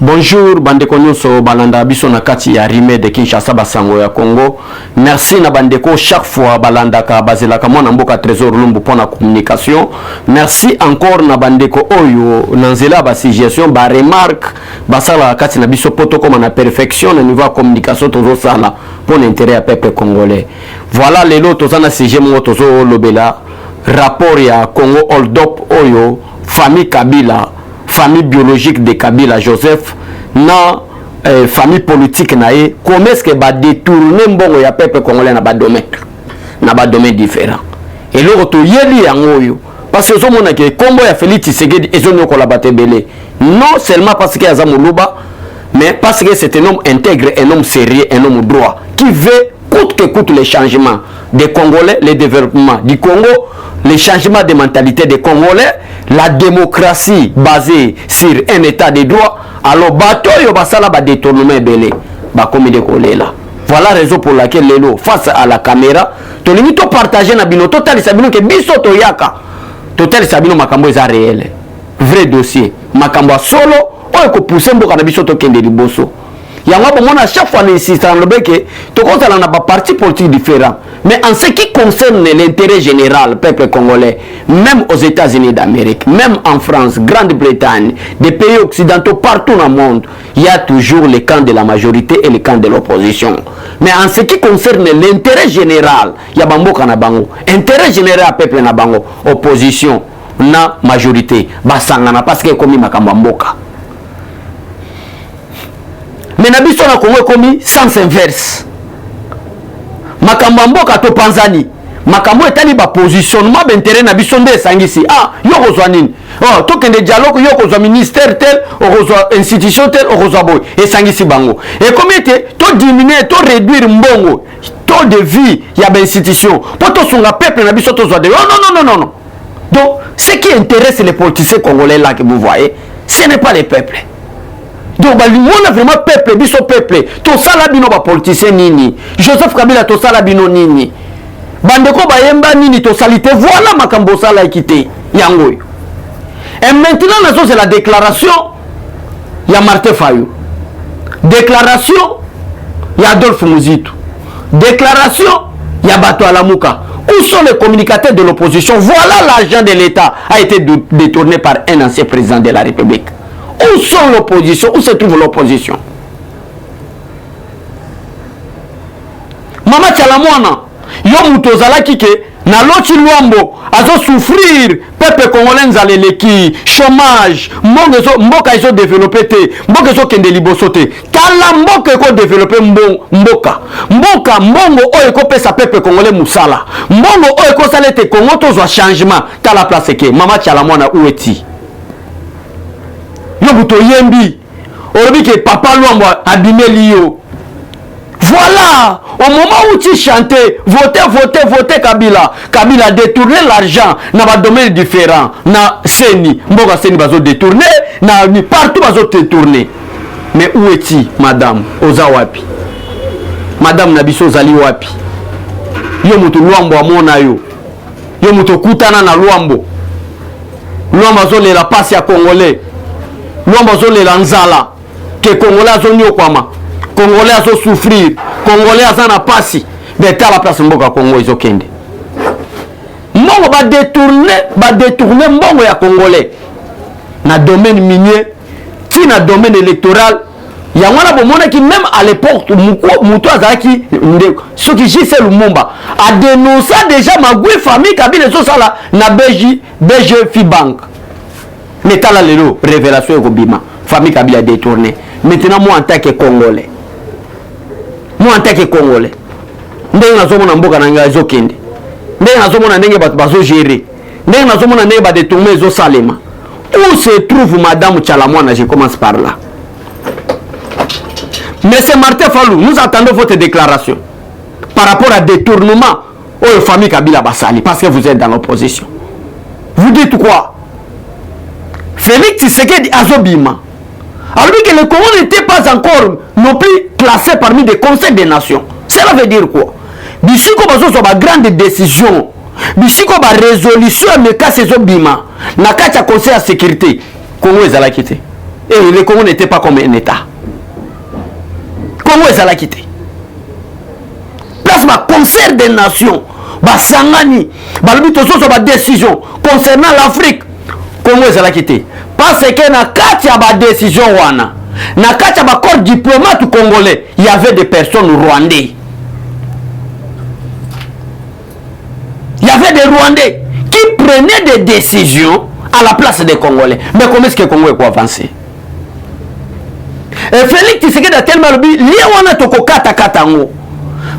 Bonjour bandeko nyonso balanda biso na kati ya rime de Kinshasa basango ya Congo. Merci na bandeko chaque fois balanda ka bazelaka mwana mboka Trésor Lumbu pona communication. Merci encore na bandeko oyo nanzela ba suggestion ba remarque basala kati na biso poto comme na perfection na niveau communication tozo sala pour l'intérêt à peuple congolais. Voilà lelo tozana sujet mo tozo lobela rapport ya Congo hold up oyo famille Kabila, famille biologique de Kabila Joseph na famille politique nae comment est-ce que ba détourner mbongo ya peuple congolais na ba domaine différent et le retour yeli yango yo parce que zo mona ke kombo ya Félix Tshisekedi ezonyo ko la batebele non seulement parce que aza muluba mais parce que c'est un homme intègre, un homme sérieux, un homme droit qui veut coûte que coûte les changements des Congolais, le développement du Congo, les changements de mentalité des Congolais, la démocratie basée sur un état de droit. Alors, bateau yo basala ba détournement belé, ba komi de kolela. Voilà la raison pour laquelle lelo face à la caméra, to limito partager na bino total sabino ke biso to yaka. Total sabino makambo eza réel. Vrai dossier. Makambo solo o ko pousser mboka na biso to kende liboso. Yango bomona chaque fois n'insiste en lobeke to konzala na ba parti politique différent. Mais en ce qui concerne l'intérêt général peuple congolais, même aux États-Unis d'Amérique, même en France, Grande-Bretagne, des pays occidentaux partout dans le monde, il y a toujours le camp de la majorité et le camp de l'opposition. Mais en ce qui concerne l'intérêt général, il y a bamboka na bango. Intérêt général peuple na bango, opposition na majorité. Basangana parce que komi makambo mboka. Mais na biso na Congo komi sens inverse. Makambo mboka to panzani. Makambo etali ba positionnement d'intérêt na biso nde sangisi. Ah, yo kozwa nini? Oh, to kende dialogue yo kozwa ministère tel, o kozwa institution tel, o kozwa boy. Et sangisi bango. Et comme était to diminuer, to réduire mbongo, taux de vie ya ba institution. Pour to songa peuple na biso to zwa de. Oh non non non non. Donc, ce qui intéresse les politiciens congolais là que vous voyez, ce n'est pas les peuples. Donc, on a vraiment peuple, biso peuple. To sala bino ba politicien nini. Joseph Kabila to sala bino nini. Bandeko ba yemba nini to salite. Voilà makambo sala ekité. Yango. Et maintenant, c'est la déclaration. Il y a Martin Fayou. Déclaration. Il y a Adolphe Mouzitou. Déclaration. Il y a Bato Alamuka. Où sont les communicateurs de l'opposition? Voilà l'argent de l'État a été détourné par un ancien président de la République. Où sont l'opposition? Où se trouve l'opposition? Mama Tchalamwana, yo mutozala kike, na loti luambo, azo souffrir, peuple congolais nzale leki, chômage, mboka iso développé te, mboka iso kende liboso te, kala mboka eko développé mboka, mbongo o eko pesa peuple congolais musala, mbongo o eko salete Congo tozwa changement, kala place ke, Mama Tchalamwana ueti. Yo buto yembi olobi ke papa Luambo abimeli yo. Voilà, au moment où tu chantais votez Kabila, Kabila a détourné l'argent dans des domaines différents, na Seni, mboka Seni bazo détourné, na partout bazo détourné. Mais où es-tu madame oza wapi? Madame nabiso zali wapi? Yo muto Luambo amona yo. Yo muto kutana na Luambo. Luambo zole la passe ya congolais. Luambo zole la nzala que congolais azo nyokwama, congolais azo souffrir, congolais azana pasi, mais ta la place mboka Congo izo kende. Mbongo ba détourner mbongo ya congolais na domaine minier, ti na domaine électoral. Ya wana bomona ki même à l'époque muto azaki ce qui Gisèle Lumumba a dénoncé déjà magui famille Kabila so sala na BG Fibank. Mais tala lelo révélation ekobima famille Kabila détourné. Maintenant moi en tant que congolais, ndenge nazomona mboka na ngai ezokende, ndenge nazomona ndenge bato bazo gérer, ndenge nazomona ndenge ba détourner ezo salema. Où se trouve madame Tchalamwana? Je commence par là. Monsieur Martin Fayou, nous attendons votre déclaration par rapport à détournement aux familles Kabila Basali, parce que vous êtes dans l'opposition. Vous dites quoi? Félix Tshisekedi azobima. Alors que le Congo n'était pas encore non plus classé parmi des conseils des nations. Cela veut dire quoi? Bisiko bazo so ba grande décision. Bisiko ba résolution me kase zo bima. Na kati ya conseil de sécurité. Congo ezala kité. Et le Congo n'était pas comme un État. Congo est à la quitter. Place ma concert des nations. Basangani. Balobi tozo ba décision concernant l'Afrique. Congo est à la quitter. Parce que na katia ba décision wana. Na katia ba corps diplomate congolais. Il y avait des personnes rwandais. Il y avait des Rwandais qui prenaient des décisions à la place des Congolais. Mais comment est-ce que le Congo est avancer? Et Félix Tshisekedi a tellement dit, lié toko kata katango.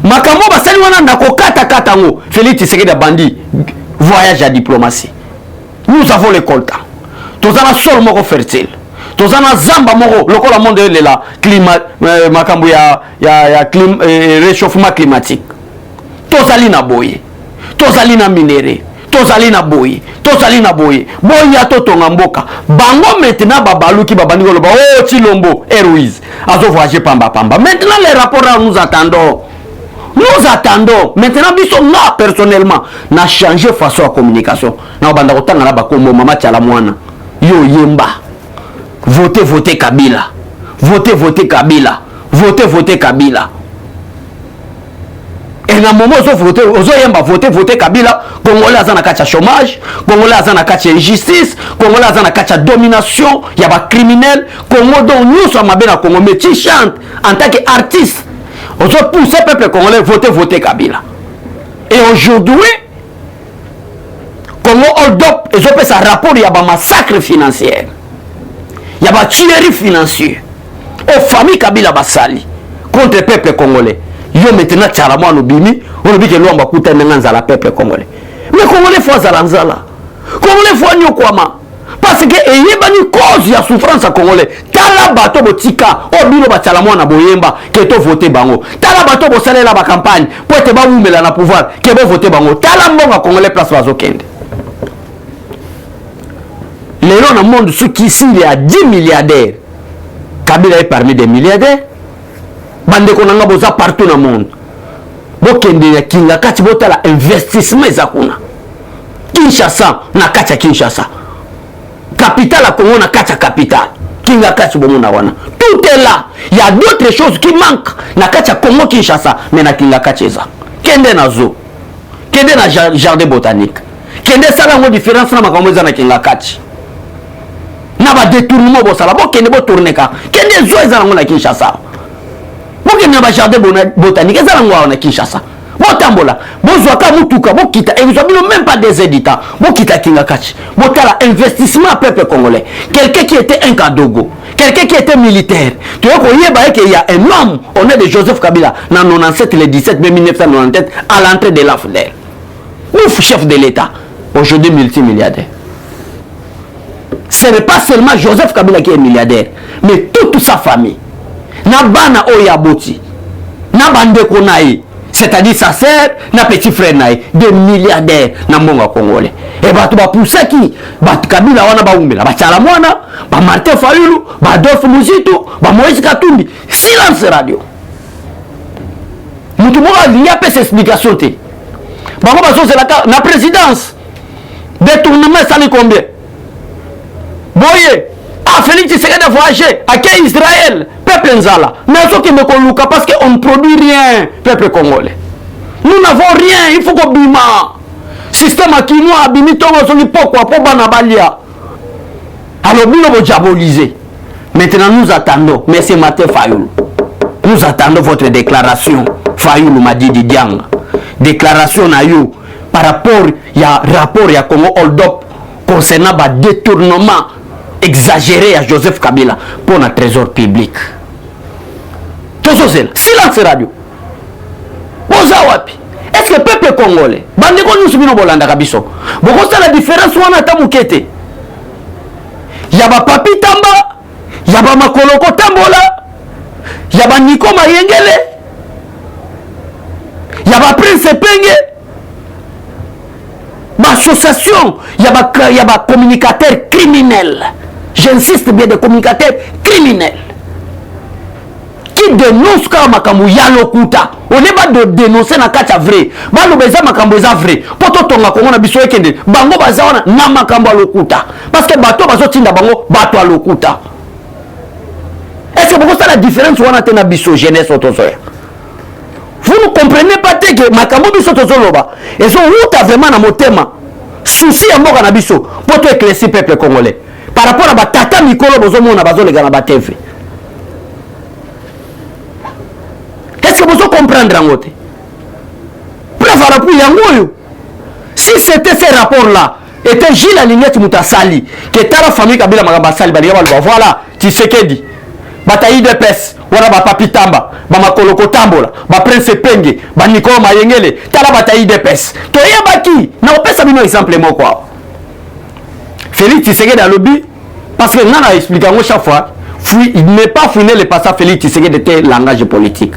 Makambo basali wana ndako kata katango. Félix Tshisekedi a bandi voyage à diplomatie. Nous avons le coltan. Tous en a sol moko fertile. Tous en a zamba moko. Lokola monde est là. Climat, makambo ya réchauffement climatique. Tous ali na boye. Tozali na minéré, tozali na boye, tozali na boye. Boya to tonga mboka. Bango maintenant babaluki babandi koloba oh Chilombo, Héroïse. Azo voyager pamba pamba. Maintenant les rapports nous attendons. Nous attendons. Maintenant biso moi personnellement na changer façon de communication. Na banda kotanga na bakombo mama tchala mwana. Yo yemba. Votez Kabila. Votez Kabila. Votez Kabila. Et dans le moment où voter Kabila, Congolais a un chômage, Congolais a un injustice, Congolais a un domination, il y a des criminels, Congo dont nous sommes bien à Congo, mais tu chantes en tant qu'artiste. On se pousse le peuple congolais voter Kabila. Et aujourd'hui, Congo hold up, ils ont fait un rapport, il y a un massacre financier, il y a une tuerie financière aux familles Kabila Bassali contre le peuple congolais. Yo maintenant tchalamo no bimi on bi ke lomba kuta nganza la peuple congolais mais congolais faut zalanzala congolais faut nyokwama parce que eyebani cause ya souffrance à congolais tala bato botika o bino ba tchalamo na boyemba ke to voter bango tala bato bo salela ba campagne pour te ba umela na pouvoir ke bo voter bango tala mbonga congolais place bazokende les gens dans le monde ceux qui ici il y a 10 milliardaires Kabila est parmi des milliardaires. Bande konanga boza partout dans le monde. Bokende ya kinga kati botala investissement ezakuna. Kinshasa na kati ya Kinshasa. Capital à Congo na kati ya capital. Kinga kati bomona wana. Tout est là. Il y a d'autres choses qui manquent na kati ya Congo Kinshasa mais na kinga kati eza. Kende na zoo. Kende na jardin botanique. Kende sala ngo différence na makambo eza na kinga kati. Na ba détournement bosala bokende bo tourner ka. Kende zoo eza na Kinshasa. Boke na ba jardin botanique ezala ngwa na Kinshasa. Botambola, bozwaka mutuka, bokita et vous avez même pas des éditants. Bokita kinga kachi. Botala investissement peuple congolais. Quelqu'un qui était un Kadogo, quelqu'un qui était militaire. Tu vois qu'il y a un homme, on est de Joseph Kabila dans 97 le 17 mai 1997 à l'entrée de l'AFDEL. Ouf, chef de l'État, aujourd'hui multimilliardaire. Ce n'est pas seulement Joseph Kabila qui est milliardaire, mais toute sa famille. Nabana Oyaboti, Nabandeko Naï, c'est-à-dire sa sœur, na petit frère Naï, des milliardaires na mbonga congolais. Et bah tu vas pousser qui? Bah Kabila wana ba umela, bah Chalamwana, bah Martin Fayulu, bah Adolphe Muzito, bah Moïse Katumbi. Silence radio. Nous tout le monde il y a pas cette explication té. Bah on va c'est la présidence. Détournement ça ni combien? Boye. Ah, Félix Tshisekedi a voyagé à Israël, peuple Nzala. Mais ce qui me coluka parce qu'on ne produit rien, peuple congolais. Nous n'avons rien, il faut qu'on bima. Système à qui nous a bimi, on se dit pourquoi, pour Banabalia. Alors, nous l'avons diabolisé. Maintenant, nous attendons, mais c'est Martin Fayulu. Nous attendons votre déclaration. Fayulu m'a dit Didiang. Déclaration à you par rapport, il y a rapport, il y a Congo hold up concernant le détournement exagéré à Joseph Kabila pour notre trésor public. Tout ça, c'est silence radio. Est-ce que le peuple congolais, la différence il y a Papi Tamba, il y a Makoloko Tambola, il y a Niko Mayengele, il y a Prince Penge, l'association, il y a des communicateurs criminels. J'insiste bien, des communicateurs criminels qui dénoncent comme Makambu Yalokuta. On n'est pas de dénoncer na kacha vrai. Balo beza Makambu eza vrai. Poto tonga kongo na biso ekende. Bango baza wana na Makambu Yalokuta. Parce que bato bazo tinda bango bato Yalokuta. la différence on a tena biso jeunesse otozoya. Vous ne comprenez pas que makambo biso tozoloba et so uta vraiment na motema souci ya mboka na biso pour to éclaircir peuple congolais par rapport à batata mikolo bozomona bazolega na batv. Est-ce que vous comprenez en côté? Preuve à l'appui yangoyo. Si c'était ces rapports-là, était Gilles Alignette Moutasali, qui était la famille Kabila Magabasali, voilà, tu sais qu'elle dit. Bataille de pes, voilà, Papi Tamba, Makoloko Tambola, Prince Penge, Nicolas Mayengele, t'as la bataille de pes. Toi, y'a baki, n'a pas ça, un exemple, moi, quoi. Félix Tshisekedi dans le lobby, parce que nous avons expliqué chaque fois, il n'est pas fouiné le passage Félix Tshisekedi de langage politique.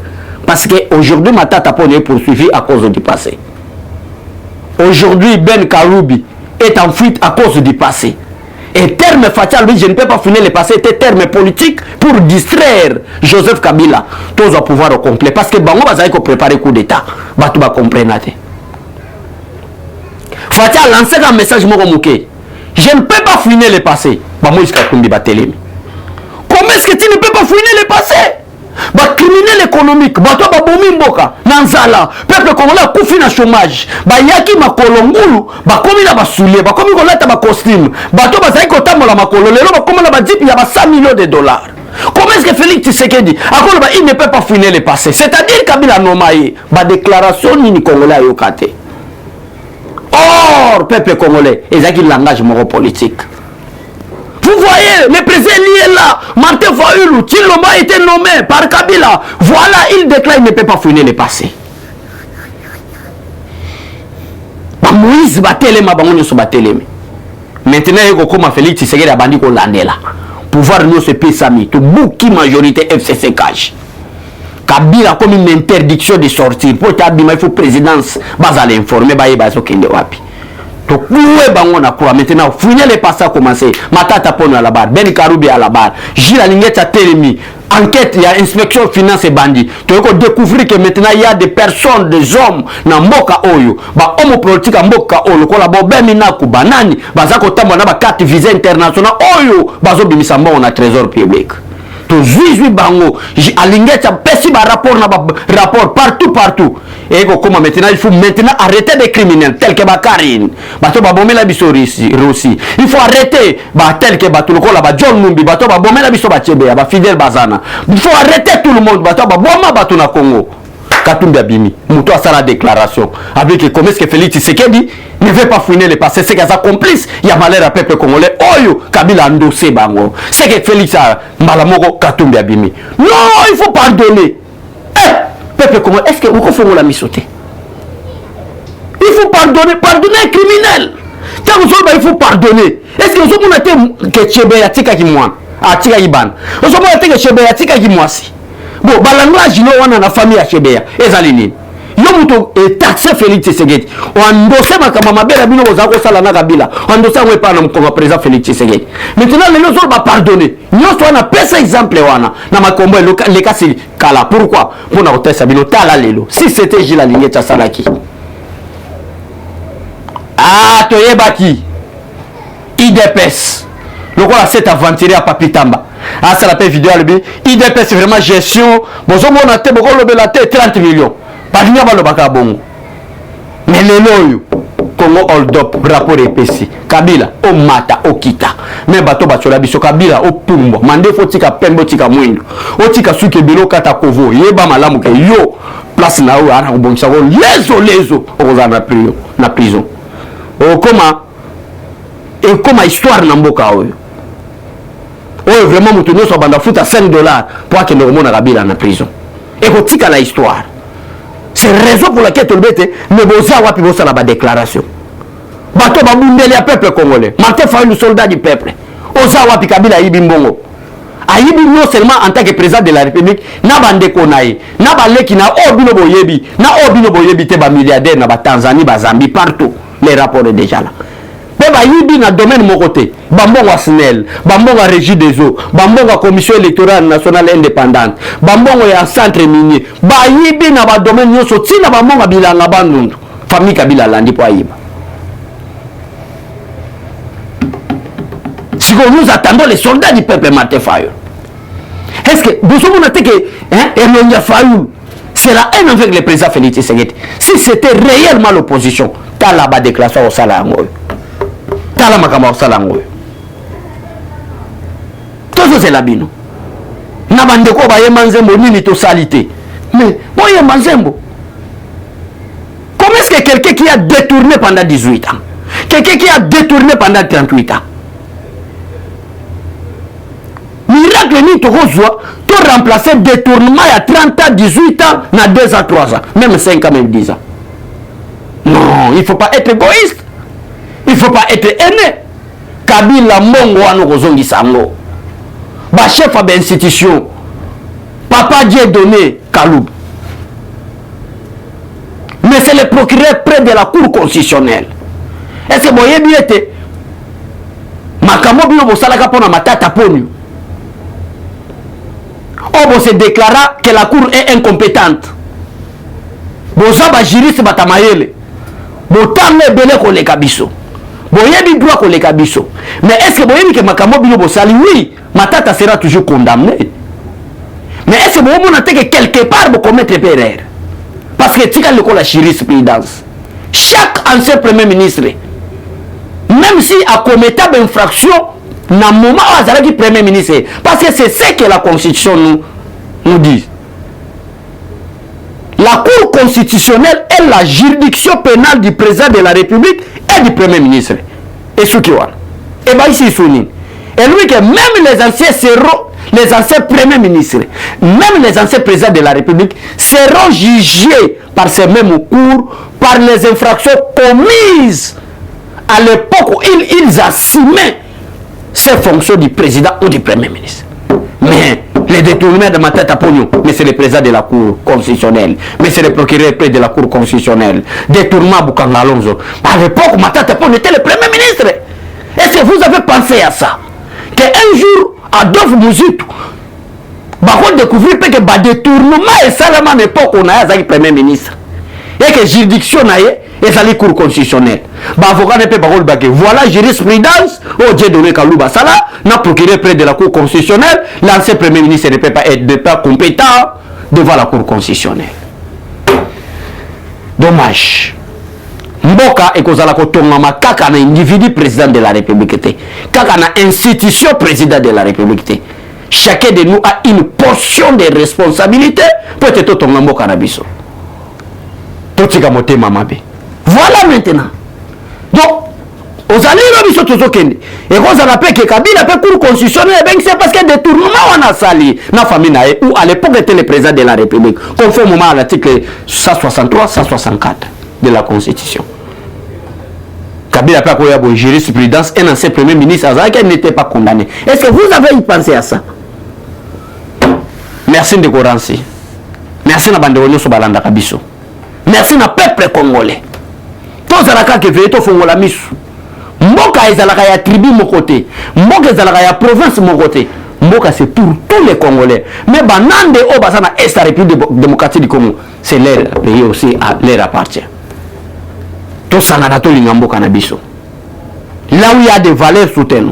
Parce qu'aujourd'hui, ma tata est poursuivie à cause du passé. Aujourd'hui, Ben Karoubi est en fuite à cause du passé. Et terme fatal, je ne peux pas finir le passé, c'était terme politique pour distraire Joseph Kabila. Tous au pouvoir au complet. Parce que Bango va préparer coup d'État. Batou va comprendre. Fatal lancé un message mouké. Je ne peux pas finir le passé. Comment est-ce que tu ne peux pas finir le passé? Ba criminel économique, bato ba bomi mboka, nanzala, peuple congolais a koufi na chômage, ba yaki makolo ngulu, ba komi na ba soulier, ba komi kolata ba costume, bato ba zai kotambola makolo, lelo ba komi na ba dip ya ba 100 millions de dollars. Comment est-ce que Félix Tshisekedi, il ne peut pas finir le passé? C'est-à-dire Kabila Nomaye, ba déclaration ni congolais ayokate. Or, peuple congolais, ils ont un langage moro politique. Vous voyez, le président est là. Martin Fayoulou, Tshilombo a été nommé par Kabila. Voilà, il déclare qu'il ne peut pas finir le passé. Moïse Batelema, Batelema. Maintenant, il y a comme Félix Tshisekedi a bandi Landela. Pouvoir nous se payer Sami. Tout bouki majorité FCC cash. Kabila comme une interdiction de sortir. Pour il faut présidence. Baza l'informer, baza kende wapi. Donc, maintenant, finir les passages commencé. Matata Pono à la barre, Ben Karoubi à la barre, Gilles Alinguet a télémi. Enquête, il y a inspection finance et bandit. Tu peux découvrir que maintenant il y a des personnes, des hommes, dans Mboka Oyo, bah homo politique à Mboka Oyo, qu'on a bobé minaku, banani, bah ça qu'on a ba carte visée internationale Oyo, bah zo bimisamba on a trésor public. Tout bango, Alinguet a pessi ba rapport partout. Et comment maintenant il faut maintenant arrêter des criminels tels que Bakarine, bato ba bomé la biso Russie. Il faut arrêter ba tel que bato lokola ba John Numbi, bato ba bomé la biso ba Tchebe, ba Fidel Bazana. Il faut arrêter tout le monde, bato ba boma bato na Congo. Katumbi Abimi, Mouto a sa la déclaration. Avec que comment est-ce que Félix Tshisekedi ne veut pas finir le passé, c'est que sa complice, il y a malheur à peuple congolais. Oyo, Kabila endossé bango. C'est que Félix a Malamoko Katumbi Abimi. Non, il faut pardonner. Peuple congolais, est-ce que vous confondez la misoté? Il faut pardonner un criminel. Quand vous il faut pardonner. Est-ce que vous avez que Tchebe a tika ki moi? Ah, tika iban. Vous avez que Tchebe a tika ki moi si. Bon, balangla jino wana na famille ya Chebea ezalini yo muto taxe Félix Tshisekedi ondose makamba mabela bino bozako sala na Kabila ondose ngwe pa na mkonga président Félix Tshisekedi maintenant les gens va pardonner nyoso wana pesa exemple wana na makombo le kasi kala pourquoi pour na otesa bino tala lelo si c'était Gilles Alinguet Salaki ah toyebaki IDPS lokola cet aventurier à Papi Tamba. Ah, ça la paix vidéo à l'obé. IDP, c'est vraiment gestion. Bon, on a été, la tête 30 millions. Pas venir à l'obaka bon. Mais les loyaux, Congo hold up, rapport EPC. Kabila, au Mata, au Kita. Mais bateau bachola biso Kabila, au Pumbo. Mande faut tika pembo tika mwindo. O tika suke bilo kata kovo. Yeba malamu ke yo. Place na ou, ana bon sa lezo. Ozana prio, na prison. O comment? Et comment histoire n'amboka oyo. Oh, vraiment, nous sommes dans foot à 5 $, pour que nous remontions à Kabila en prison. Et vous tika la histoire. C'est la raison pour laquelle tout le monde ne bosa wapi bosa la déclaration. Bato babundeli à peuple congolais. Martin Fayoulou, soldat du peuple. Osa wapi Kabila yibi mbongo. Ayibi non seulement en tant que président de la République, na bande konaye, na baleki na obino boyebi, na obino boyebi te ba milliardaire na ba Tanzanie, ba Zambie partout. Les rapports sont déjà là. Yibi na domaine mon côté bambonga SNEL bambonga régie des eaux bambonga commission électorale nationale indépendante bambonga ya centre minier yibi na ba domaine nyoso tina bambonga bilanga bandundu famille Kabila landi po ayiba. Si nous attendons les soldats du peuple Martin Fayoulou Est-ce que vous savez que c'est la haine avec le président Félix Tshisekedi? Si c'était réellement l'opposition, t'as là-bas déclaration au Salango. T'as là ma au Salango. Tout ça c'est la bino. Nabandeko ba yemanzembo nini to salité. Mais bon yemanzembo. Comment est-ce que quelqu'un qui a détourné pendant 18 ans, quelqu'un qui a détourné pendant 38 ans, miracle ni to reçoit, to remplacer détournement il y a 30 ans, 18 ans, na 2 ans, 3 ans, même 5 ans, même 10 ans. Non, il ne faut pas être égoïste. Il ne faut pas être aîné. Kabila Mongo ano kozongi sango. Ba chef de l'institution, Papa Dieu donné Kaloub. Mais c'est le procureur près de la Cour constitutionnelle. Est-ce que vous voyez bien que Makamo Bino Bosalaka pona matata ponu? On se déclara que la Cour est incompétente. Bozaba juriste batamayele. Botame belé koleka biso. Boyebi droit koleka biso. Mais est-ce que vous voyez que Makamo Bino Bosali, oui, Matata sera toujours condamné. Mais est-ce que vous voyez que quelque part vous commettez erreur? Parce que tu as la jurisprudence. Chaque ancien premier ministre, même si a commettable infraction, dans le moment où il y a premier ministre, parce que c'est ce que la Constitution nous dit. La Cour constitutionnelle est la juridiction pénale du président de la République et du premier ministre. Et ce qui est. Et bien ici, il souligne. Et lui que même les anciens seront, les anciens premiers ministres, même les anciens présidents de la République seront jugés par ces mêmes cours, par les infractions commises à l'époque où ils assumaient ces fonctions du président ou du premier ministre. Mais les détournements de ma tête à pognon, mais c'est le président de la Cour constitutionnelle, mais c'est le procureur près de la Cour constitutionnelle. Détournement Boukanga Alonso. À l'époque, ma tête à pognon était le premier ministre. Est-ce que vous avez pensé à ça? Qu'un jour, Adolphe Mouzitou, on découvrir que le détournement est seulement à l'époque où on a un premier ministre. Et que la juridiction est la Cour constitutionnelle. Voilà jurisprudence, au Dieu donné Kalouba Sala, n'a procuré près de la Cour constitutionnelle, l'ancien premier ministre ne peut pas être compétent devant la Cour constitutionnelle. Dommage. Mboka et kozala kotongama kaka na individu président de la République te, kaka na institution président de la République. Chacun de nous a une portion de responsabilité pour être tonga mboka na biso. Totika motema mabe. Voilà maintenant. Donc, aux allées de biso tozokende. Et quand on appelle que Kabila peut Cour constitutionnelle, c'est parce que détournement on a sali na famille nae ou à l'époque était le président de la République, conformément à l'article 163-164 de la Constitution. Kabila n'a pas eu jurisprudence, un ancien premier ministre qui n'était pas condamné. Est-ce que vous avez pensé à ça? Merci de Goransi. Merci na Bandeonyo Sobalanda Kabiso. Merci na peuple congolais. Tous les gens qui veulent faire misu. Mboka ezalaka ya tribu mon côté. Mboka ezalaka ya province mon côté. Mboka c'est pour tous les Congolais. Mais banande o basana est la République démocratique du Congo. C'est leur pays aussi, leur appartient. Tout ça n'a pas de cannabis. Là où il y a des valeurs soutenues,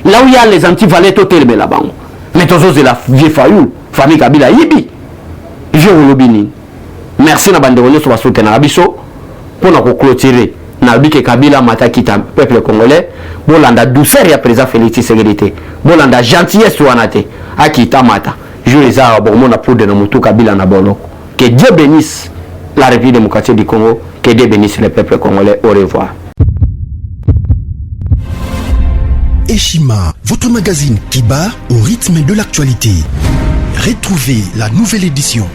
là où il y a les anti-valeurs totales là-bas. Mais tous c'est la vieille famille Kabila Yibi. Je vous le dis. Merci na bande de sur soutenir Abisso pour nous clôturer. Nabi que Kabila mata kita peuple congolais. Bolanda douceur ya président Félix Tshisekedi. Bolanda gentillesse wanate. Akita mata. Je les a bon mon pour de mutu Kabila na bolo. Que Dieu bénisse la République démocratique du Congo. Que Dieu bénisse le peuple congolais. Au revoir. Eshima, votre magazine qui bat au rythme de l'actualité. Retrouvez la nouvelle édition.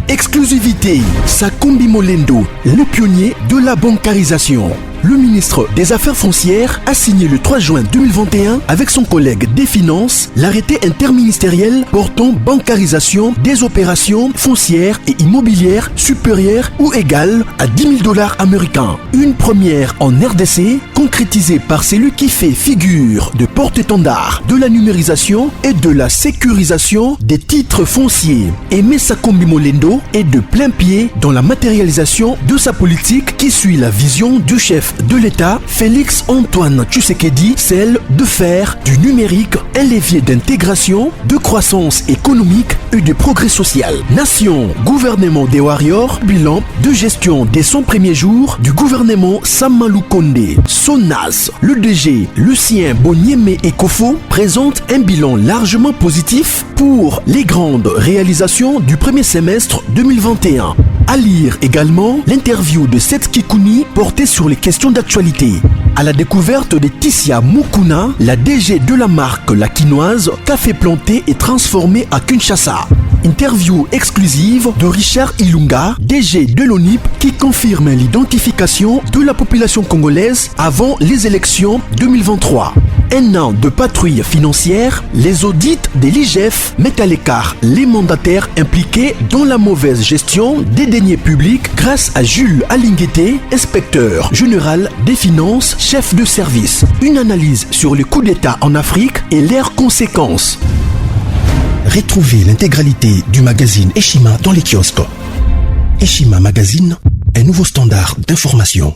Exclusivité, Sakombi Molendo, le pionnier de la bancarisation. Le ministre des Affaires foncières a signé le 3 juin 2021 avec son collègue des Finances l'arrêté interministériel portant bancarisation des opérations foncières et immobilières supérieures ou égales à $10 000 américains. Une première en RDC concrétisée par celui qui fait figure de porte-étendard de la numérisation et de la sécurisation des titres fonciers. Aimé Sakombi Molendo est de plein pied dans la matérialisation de sa politique qui suit la vision du chef de l'État, Félix-Antoine Tshisekedi, celle de faire du numérique un levier d'intégration, de croissance économique et de progrès social. Nation, gouvernement des Warriors, bilan de gestion dès son premier jour du gouvernement Samalou Kondé. SONAS, le DG Lucien Boniemé Ekofo présente un bilan largement positif pour les grandes réalisations du premier semestre 2021. À lire également l'interview de Seth Kikouni portée sur les questions d'actualité. À la découverte de Tissia Mukuna, la DG de la marque La Quinoise, café planté et transformé à Kinshasa. Interview exclusive de Richard Ilunga, DG de l'ONIP, qui confirme l'identification de la population congolaise avant les élections 2023. Un an de patrouille financière, les audits de l'IGF mettent à l'écart les mandataires impliqués dans la mauvaise gestion des deniers publics grâce à Jules Alinguete, inspecteur général des finances, chef de service. Une analyse sur les coups d'État en Afrique et leurs conséquences. Retrouvez l'intégralité du magazine Eshima dans les kiosques. Eshima Magazine, un nouveau standard d'information.